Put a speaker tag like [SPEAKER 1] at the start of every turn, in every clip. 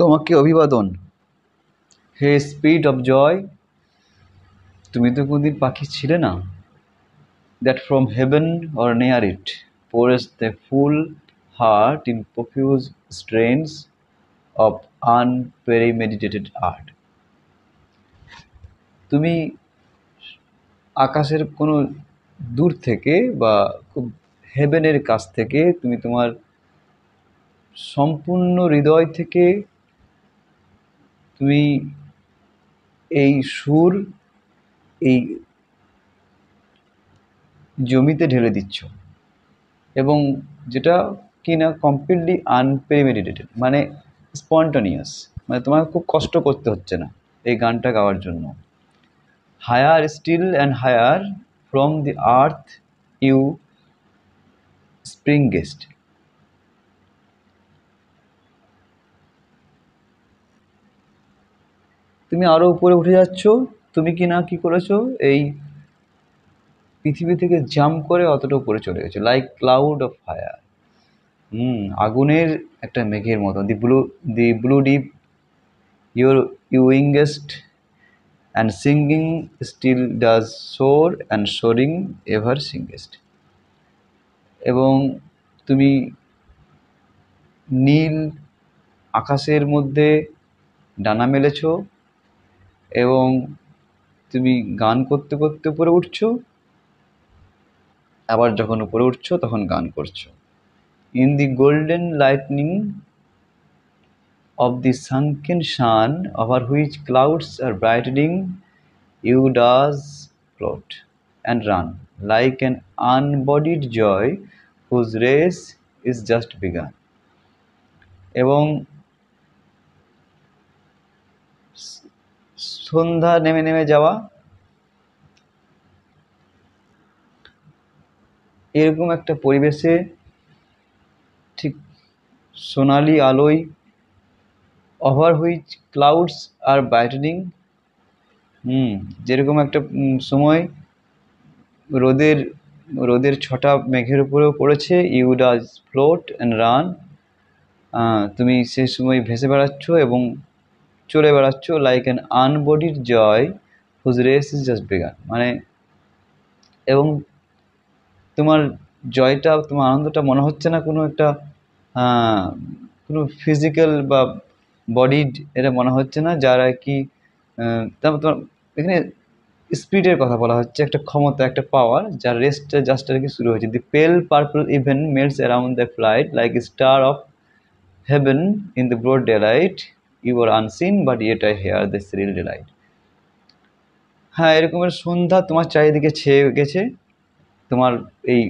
[SPEAKER 1] তোমাকে অভিবাদন, হে spirit of joy. তুমি তো কোনদিন পাখি ছিলে না। That from heaven or near it pourest the full heart in profuse strains of unpremeditated art. তুমি আকাশের কোনো দূর থেকে বা খুব হেভেনের কাছ থেকে তুমি তোমার সম্পূর্ণ হৃদয় থেকে তুমি এই সুর এই জমিতে ঢেলে দিচ্ছ, এবং যেটা কিনা কমপ্লিটলি আনপ্রেমেডিটেটেড, মানে স্পন্টানিয়াস, মানে তোমাকে খুব কষ্ট করতে হচ্ছে না এই গানটা গাওয়ার জন্য। Higher still and higher from the earth you spring guest. তুমি আরো উপরে উঠে যাচ্ছ। তুমি কি না কি করেছো, এই পৃথিবী থেকে জাম্প করে অতটা উপরে চলে গেছো, লাইক ক্লাউড অফ ফায়ার। আগুনের একটা মেঘের মতো। The blue deep your wingest and singing still does soar and soaring ever singest। এবং তুমি নীল আকাশের মধ্যে ডানা মেলেছ, এবং তুমি গান করতে করতে উপরে উঠছো, আবার যখন উপরে উঠছো তখন গান করছো। In the golden lightning of the sunken sun over which clouds are brightening, you does float and run like an unbodied joy whose race is just begun। এবং সন্ধ্যা নেমে নেমে যাওয়া, এরকম একটা পরিবেশে ঠিক সোনালি আলোয় over which clouds are brightening, যেরকম একটা সময় রোদের রোদের ছটা মেঘের উপরেও পড়েছে। You does float and run, তুমি সেই সময় ভেসে বেড়াচ্ছ এবং চলে বেড়াচ্ছ, like an unbodied joy whose race is just begun, মানে এবং তোমার জয়টা, তোমার আনন্দটা মনে হচ্ছে না কোনো একটা কোনো ফিজিক্যাল বা বডিড, এটা মনে হচ্ছে না, যারা কি তোমার এখানে স্পিডের কথা বলা হচ্ছে, একটা ক্ষমতা, একটা পাওয়ার, যার রেসটা জাস্ট আর কি শুরু হয়েছে। The pale purple even melts around the flight like star of heaven in the broad daylight, you are unseen but yet I hear the shrill delight. হ্যাঁ, এরকমের সন্ধ্যা তোমার চারিদিকে ছেয়ে গেছে। তোমার এই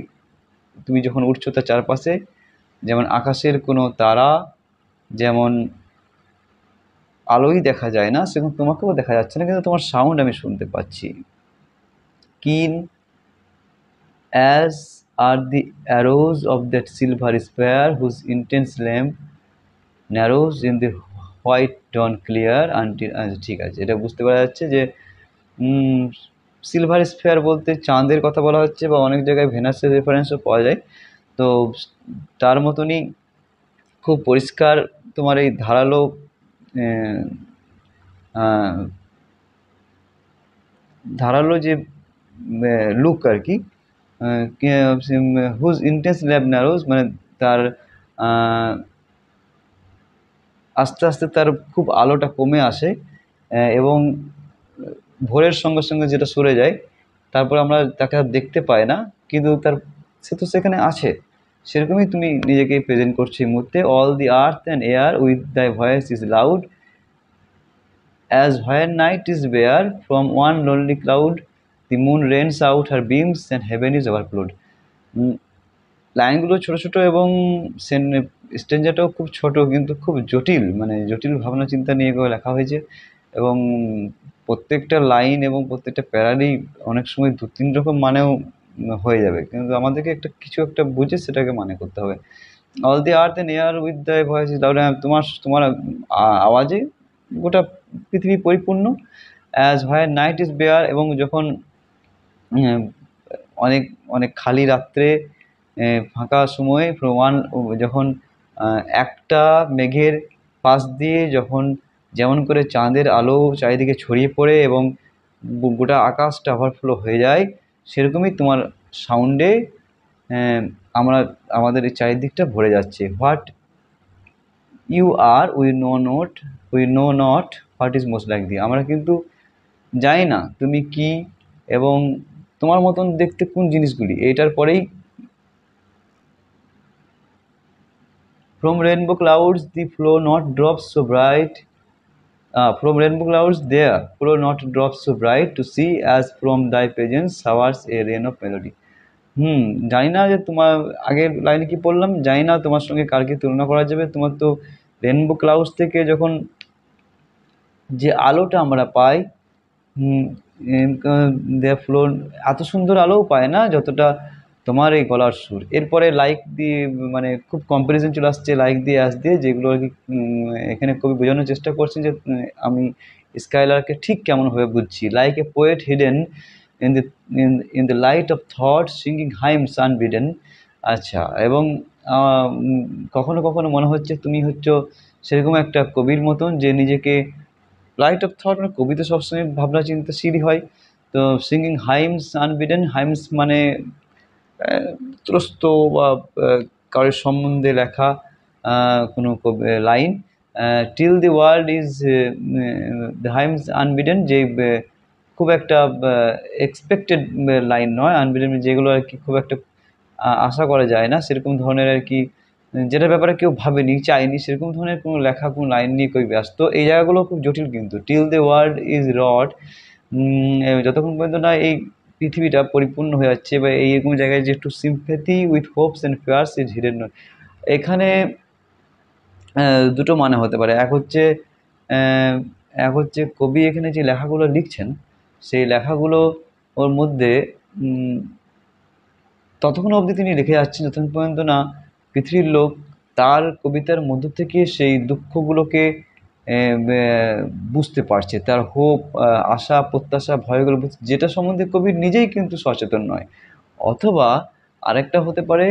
[SPEAKER 1] তুমি যখন উঠছো তার চারপাশে যেমন আকাশের কোনো তারা যেমন আলোই দেখা যায় না, সেরকম তোমাকেও দেখা যাচ্ছে না, কিন্তু তোমার সাউন্ড আমি শুনতে পাচ্ছি। Keen as are the arrows of that silver sphere whose intense lamp narrows in the white dawn clear until. ঠিক আছে, এটা বুঝতে পারা যাচ্ছে যে সিলভার স্ফেয়ার বলতে চাঁদের কথা বলা হচ্ছে, বা অনেক জায়গায় ভেনাসের রেফারেন্সও পাওয়া যায়। তো তার মতনই খুব পরিষ্কার তোমার এই ধারালো ধারালো যে লুক আর কি, হুজ ইন্টেন্স ল্যাব ন্যারোজ, মানে তার আস্তে আস্তে তার খুব আলোটা কমে আসে, এবং ভোরের সঙ্গে সঙ্গে যেটা সরে যায়, তারপর আমরা তাকে আর দেখতে পাই না, কিন্তু সে তো সেখানে আছে। সেরকমই তুমি নিজেকে প্রেজেন্ট করছো এই মুহূর্তে। All the earth and air with thy voice is loud as when night is bare from one lonely cloud the moon rains out her beams and heaven is overflowed। লাইনগুলো ছোট ছোট এবং স্ট্যাঞ্জাটাও খুব ছোট, কিন্তু খুব জটিল, মানে জটিল ভাবনা চিন্তা নিয়ে এগুলো লেখা হয়েছে। এবং প্রত্যেকটা লাইন এবং প্রত্যেকটা প্যারারই অনেক সময় দু তিন রকম মানেও হয়ে যাবে, কিন্তু আমাদেরকে কিছু একটা বুঝে সেটাকে মানে করতে হবে। All the earth and air with the voice is loud, তোমার আওয়াজে গোটা পৃথিবী পরিপূর্ণ। As where night is bear, এবং যখন অনেক অনেক খালি রাত্রে, ফাঁকা সময়ে, যখন একটা মেঘের পাশ দিয়ে যখন যেমন করে চাঁদের আলো চারিদিকে ছড়িয়ে পড়ে এবং গোটা আকাশটা ওভারফ্লো হয়ে যায়, সেরকমই তোমার সাউন্ডে আমরা আমাদের এই চারিদিকটা ভরে যাচ্ছে। What you are we know not what is most like thee. আমরা কিন্তু জানি না তুমি কি এবং তোমার মতন দেখতে কোন জিনিসগুলি। এটার পরেই from rainbow clouds the flow not drops so bright, from rainbow clouds there flow not drops so bright to see as from thy presence showers a rain of melody। জানি না যে তোমার আগের লাইনে কি পড়লাম, জানি না তোমার সঙ্গে কারকে তুলনা করা যাবে। তোমার তো রেনবো ক্লাউডস থেকে যখন যে আলোটা আমরা পাই, দে ফ্লো, এত সুন্দর আলোও পায় না যতটা তোমার এই গলার সুর। এরপরে লাইক দিয়ে মানে খুব কম্প্যারিজন চলে আসছে লাইক দিয়ে আস দিয়ে, যেগুলো আর কি এখানে কবি বোঝানোর চেষ্টা করছেন যে আমি স্কাইলারকে ঠিক কেমনভাবে বুঝছি। Like a poet hidden in the in the light of thought singing hymns unbidden. আচ্ছা, এবং কখনো কখনো মনে হচ্ছে তুমি হচ্ছ সেরকম একটা কবির মতন যে নিজেকে লাইট অফ থট, মানে কবি তো সবসময় ভাবনা চিন্তাশীলই হয়। তো সিঙ্গিং হাইমস আনবিডেন, হাইমস মানে ত্রস্ত বা কারোর সম্বন্ধে লেখা কোনো line. Till the world is the hymns unbidden, যে খুব একটা এক্সপেক্টেড লাইন নয়। আনবিডেন যেগুলো আর কি খুব একটা আশা করা যায় না, সেরকম ধরনের আর কি, যেটার ব্যাপারে কেউ ভাবেনি চায়নি, সেরকম ধরনের কোনো লেখা কোনো লাইন নিয়ে কবি ব্যস্ত। এই জায়গাগুলো খুব জটিল কিন্তু। Till the world is rod, যতক্ষণ পর্যন্ত না এই পৃথিবীটা পরিপূর্ণ হয়ে যাচ্ছে বা এইরকম জায়গায় যে একটু sympathy with hopes and fears is hidden. এখানে দুটো মানে হতে পারে। এক হচ্ছে কবি এখানে যে লেখাগুলো লিখছেন, সেই লেখাগুলো ওর মধ্যে ততক্ষণ অবধি তিনি লিখে যাচ্ছেন যতক্ষণ পর্যন্ত না পৃথিবীর লোক তার কবিতার মধ্য থেকে সেই দুঃখগুলোকে বুঝতে পারছে, তার হোপ, আশা, প্রত্যাশা, ভয়গুলো যেটা সম্বন্ধে কবি নিজেই কিন্তু সচেতন নয়। অথবা আরেকটা হতে পারে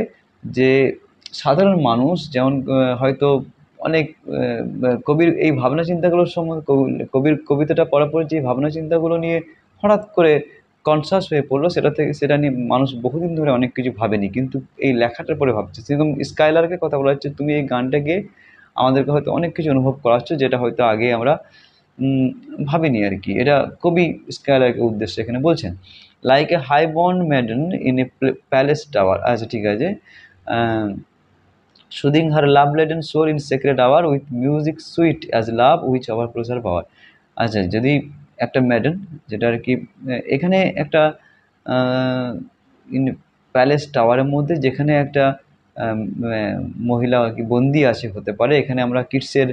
[SPEAKER 1] যে সাধারণ মানুষ যেমন হয়তো অনেক কবির এই ভাবনা চিন্তাগুলোর সম্বন্ধে, কবির কবিতাটা পড়ার পরে যে ভাবনা চিন্তাগুলো নিয়ে হঠাৎ করে কনসাস হয়ে পড়লো, সেটা নিয়ে মানুষ বহুদিন ধরে অনেক কিছু ভাবেনি, কিন্তু এই লেখাটার পরে ভাবছে। সেরকম স্কাইলারকে কথা বলা হচ্ছে, তুমি এই গানটা গেয়ে আমাদেরকে হয়তো অনেক কিছু অনুভব করাচ্ছ যেটা হয়তো আগে আমরা ভাবিনি আর কি। এটা কবি স্কাইলারকে উদ্দেশ্যে এখানে বলছেন। Like a high born maiden in a palace tower. আচ্ছা, ঠিক আছে। Soothing her love laden soul in secret hour with music sweet as love which hour closer power. আচ্ছা, যদি একটা ম্যাডেন, যেটা আর কি এখানে একটা ইন প্যালেস টাওয়ারের মধ্যে যেখানে একটা মহিলা আর কি বন্দি আছে হতে পারে। এখানে আমরা কিডসের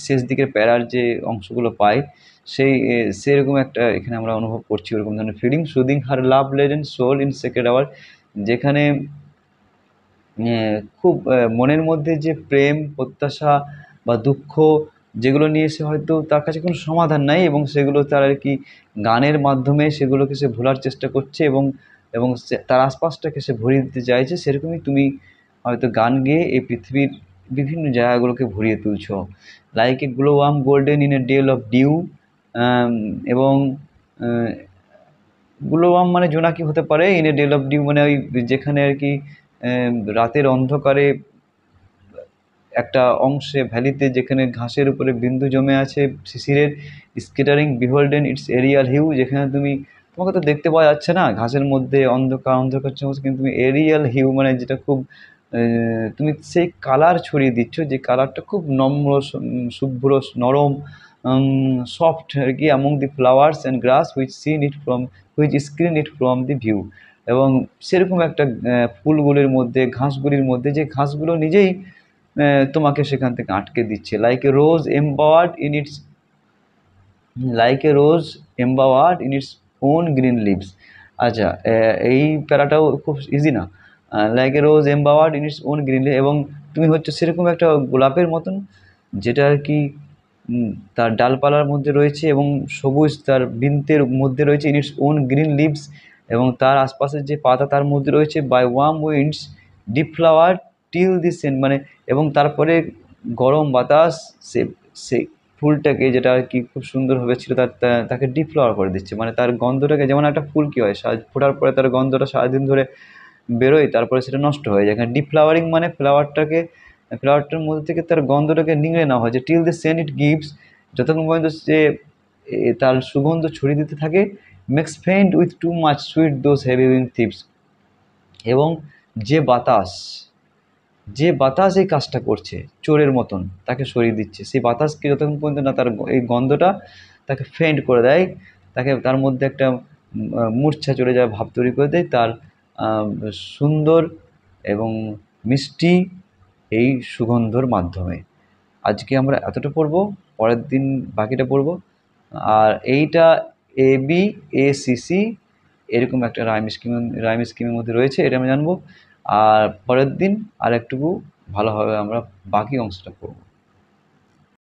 [SPEAKER 1] শেষ দিকের প্যারার যে অংশগুলো পাই, সেরকম একটা এখানে আমরা অনুভব করছি ওরকম ধরনের feeling. Soothing her love laden soul in secret hour, যেখানে খুব মনের মধ্যে যে প্রেম, প্রত্যাশা বা দুঃখ যেগুলো নিয়ে সে হয়তো তার কাছে কোনো সমাধান নাই, এবং সেগুলো তার আর কি গানের মাধ্যমে সেগুলোকে সে ভোলার চেষ্টা করছে এবং এবং তার আশপাশটাকে সে ভরিয়ে দিতে চাইছে। সেরকমই তুমি হয়তো গান গেয়ে এই পৃথিবীর বিভিন্ন জায়গাগুলোকে ভরিয়ে তুলছো। Like a glow worm golden in a dell of dew, এবং গ্লো ওয়ার্ম মানে জোনাকি হতে পারে, in a dell of dew মানে ওই যেখানে আর কি রাতের অন্ধকারে একটা অংশে ভ্যালিতে যেখানে ঘাসের উপরে বিন্দু জমে আছে শিশিরের, স্কেটারিং বিহোল্ডেন ইটস এরিয়াল হিউ, যেখানে তোমাকে তো দেখতে পাওয়া যাচ্ছে না ঘাসের মধ্যে অন্ধকার অন্ধকার চমৎকার, কিন্তু তুমি এরিয়াল হিউ মানে যেটা খুব তুমি সেই কালার ছড়িয়ে দিচ্ছ, যে কালারটা খুব নম্র, শুভ্র, নরম, সফট আর কি, among the flowers and grass which screen it from the view. এবং সেরকম একটা ফুলগুলির মধ্যে, ঘাসগুলির মধ্যে, যে ঘাসগুলো নিজেই তোমাকে সেখান থেকে আটকে দিচ্ছে। Like a rose embowered in its own green leaves. আচ্ছা, এই প্যারাটাও খুব ইজি না। Like a rose embowered in its own green leaf, এবং তুমি হচ্ছে সেরকম একটা গোলাপের মতন যেটা আর কি তার ডালপালার মধ্যে রয়েছে এবং সবুজ তার বৃন্তের মধ্যে রয়েছে, in its own green leaves, এবং তার আশপাশের যে পাতা তার মধ্যে রয়েছে by warm winds deflower till the scent মানে, এবং তারপরে গরম বাতাস সে সে ফুলটাকে, যেটা আর কি খুব সুন্দরভাবে ছিল, তাকে ডিফ্লাওয়ার করে দিচ্ছে, মানে তার গন্ধটাকে, যেমন একটা ফুল কী হয় ফোটার পরে তার গন্ধটা সারাদিন ধরে বেরোয়, তারপরে সেটা নষ্ট হয়ে যায়। এখানে ডিফ্লাওয়ারিং মানে ফ্লাওয়ারটার মধ্যে থেকে তার গন্ধটাকে নিংড়ে নেওয়া হয়, যে till the scent it gives, যতক্ষণ পর্যন্ত সে তার সুগন্ধ ছড়িয়ে দিতে থাকে, makes faint with too much sweet those heavy wing thieves, এবং যে বাতাস যে বাতাস এই কাজটা করছে চোরের মতন তাকে সরিয়ে দিচ্ছে, সেই বাতাসকে যতক্ষণ পর্যন্ত না তার এই গন্ধটা তাকে ফেন্ট করে দেয়, তার মধ্যে একটা মূর্ছা চলে যাওয়ার ভাব তৈরি করে দেয়, তার আহ, সুন্দর এবং মিষ্টি এই সুগন্ধর মাধ্যমে। আজকে আমরা এতটা পড়বো, পরের দিন বাকিটা পড়বো। আর এইটা ABACC এরকম একটা রাইম স্কিমের মধ্যে রয়েছে, এটা আমরা জানবো। আর পরের দিন আর একটুকু ভালোভাবে আমরা বাকি অংশটা পড়বো।